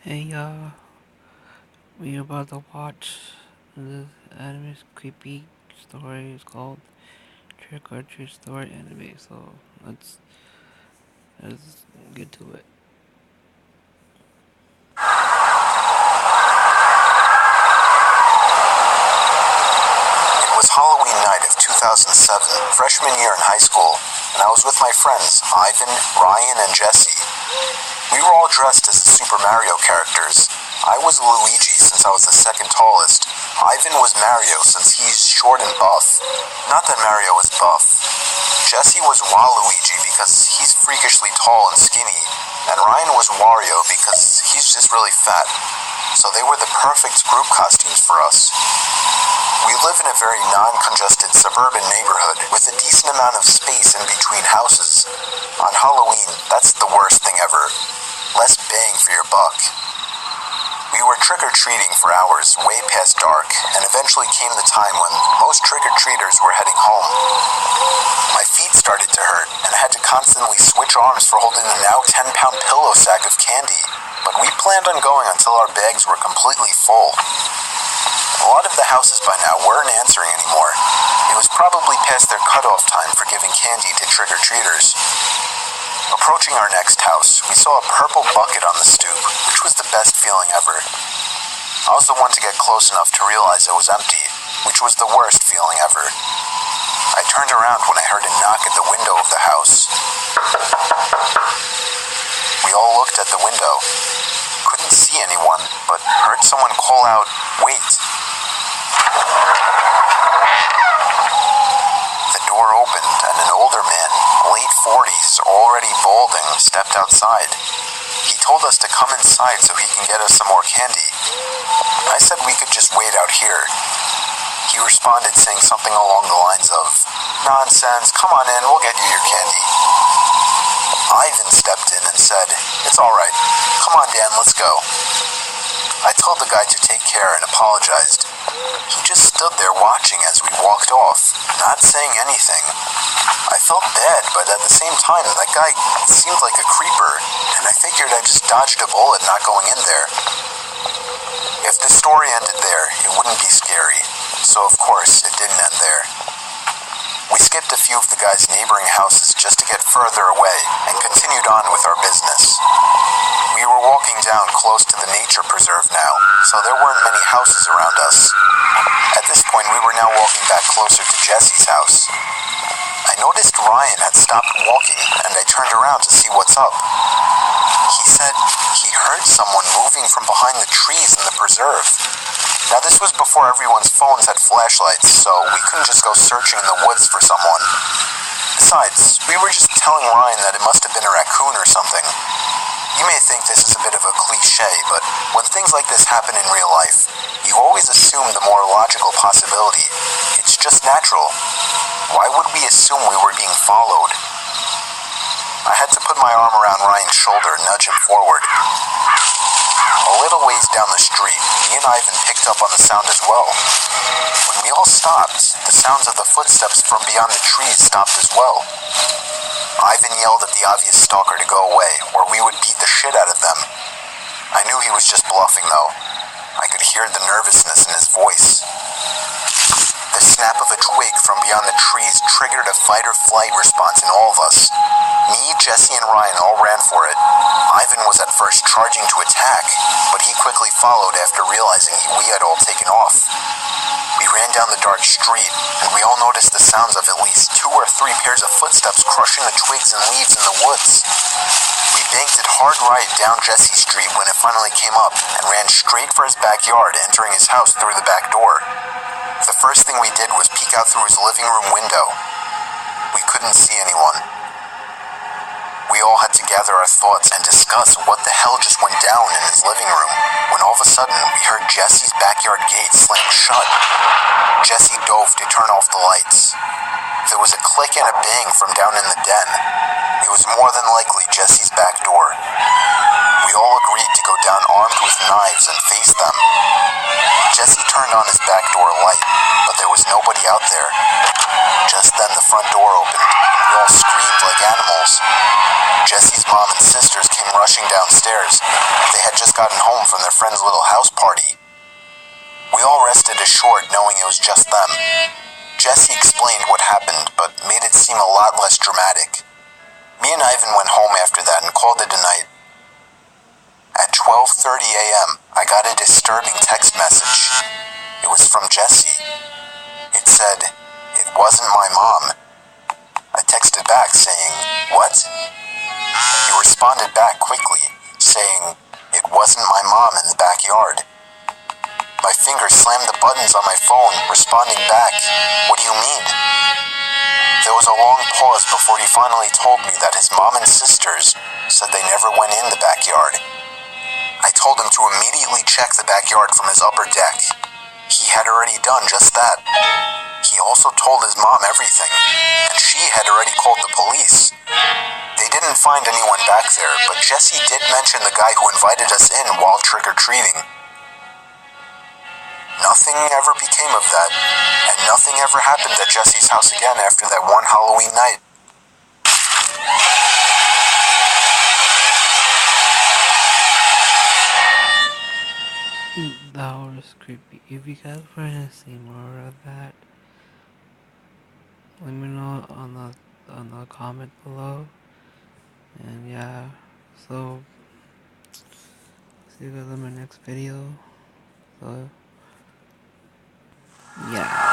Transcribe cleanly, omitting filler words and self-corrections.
Hey, we about to watch this anime creepy story. It's called Trick or Treat Story Anime. So let's get to it. It was Halloween night of 2007, freshman year in high school, and I was with my friends Ivan, Ryan, and Jesse. We were all dressed as the Super Mario characters. I was Luigi since I was the second tallest. Ivan was Mario since he's short and buff. Not that Mario is buff. Jesse was Waluigi because he's freakishly tall and skinny, and Ryan was Wario because he's just really fat. So they were the perfect group costumes for us. We live in a very non-congested suburban neighborhood with a decent amount of space in between houses. On Halloween, that's the worst thing ever. Less bang for your buck. We were trick-or-treating for hours, way past dark, and eventually came the time when most trick-or-treaters were heading home. My feet started to hurt, and I had to constantly switch arms for holding the now 10-pound pillow sack of candy, but we planned on going until our bags were completely full. A lot of the houses by now weren't answering anymore. It was probably past their cutoff time for giving candy to trick-or-treaters. Approaching our next house, we saw a purple bucket on the stoop, which was the best feeling ever. I was the one to get close enough to realize it was empty, which was the worst feeling ever. I turned around when I heard a knock at the window of the house. We all looked at the window. Couldn't see anyone, but heard someone call out, "Wait." The door opened and an older man, late 40s, already balding, stepped outside. He told us to come inside so he can get us some more candy. I said we could just wait out here. He responded saying something along the lines of, "Nonsense, come on in, we'll get you your candy." Ivan stepped in and said, "It's alright, come on Dan, let's go." I told the guy to take care and apologized. He just stood there watching as we walked off, not saying anything. I felt bad, but at the same time, that guy seemed like a creeper, and I figured I just dodged a bullet not going in there. If the story ended there, it wouldn't be scary, so of course, it didn't end there. We skipped a few of the guy's neighboring houses just to get further away and continued on with our business. We were walking down close to the nature preserve now, so there weren't many houses around us. At this point, we were now walking back closer to Jesse's house. I noticed Ryan had stopped walking, and I turned around to see what's up. He said he heard someone moving from behind the trees in the preserve. Now, this was before everyone's phones had flashlights, so we couldn't just go searching in the woods for someone. Besides, we were just telling Ryan that it must have been a raccoon or something. You may think this is a bit of a cliche, but when things like this happen in real life, you always assume the more logical possibility. It's just natural. Why would we assume we were being followed? I had to put my arm around Ryan's shoulder and nudge him forward. A little ways down the street, me and Ivan picked up on the sound as well. When we all stopped, the sounds of the footsteps from beyond the trees stopped as well. Ivan yelled at the obvious stalker to go away, or we would beat the shit out of them. I knew he was just bluffing, though. I could hear the nervousness in his voice. The snap of a twig from beyond the trees triggered a fight-or-flight response in all of us. Me, Jesse, and Ryan all ran for it. Ivan was at first charging to attack, but he quickly followed after realizing we had all taken off. We ran down the dark street, and we all noticed the sounds of at least 2 or 3 pairs of footsteps crushing the twigs and leaves in the woods. We banked it hard right down Jesse Street when it finally came up, and ran straight for his backyard, entering his house through the back door. The first thing we did was peek out through his living room window. We couldn't see anyone. We all had to gather our thoughts and discuss what the hell just went down in his living room, when all of a sudden we heard Jesse's backyard gate slam shut. Jesse dove to turn off the lights. There was a click and a bang from down in the den. It was more than likely Jesse's back door. We all agreed to go down armed with knives and face them. Jesse turned on his back door light, but there was nobody out there. Just then the front door opened, and we all screamed like animals. Jesse's mom and sisters came rushing downstairs. They had just gotten home from their friend's little house party. We all rested assured knowing it was just them. Jesse explained what happened, but made it seem a lot less dramatic. Me and Ivan went home after that and called it a night. At 12:30 a.m., I got a disturbing text message. It was from Jesse. It said, "It wasn't my mom." I texted back saying, "What?" He responded back quickly, saying, "It wasn't my mom in the backyard." My finger slammed the buttons on my phone, responding back, "What do you mean?" There was a long pause before he finally told me that his mom and sisters said they never went in the backyard. I told him to immediately check the backyard from his upper deck. He had already done just that. He also told his mom everything, and she had already called the police. They didn't find anyone back there, but Jesse did mention the guy who invited us in while trick-or-treating. Nothing ever became of that, and nothing ever happened at Jesse's house again after that one Halloween night. That was creepy. If you guys want to see more of that, let me know on the comment below. And yeah, so see you guys in my next video. So yeah.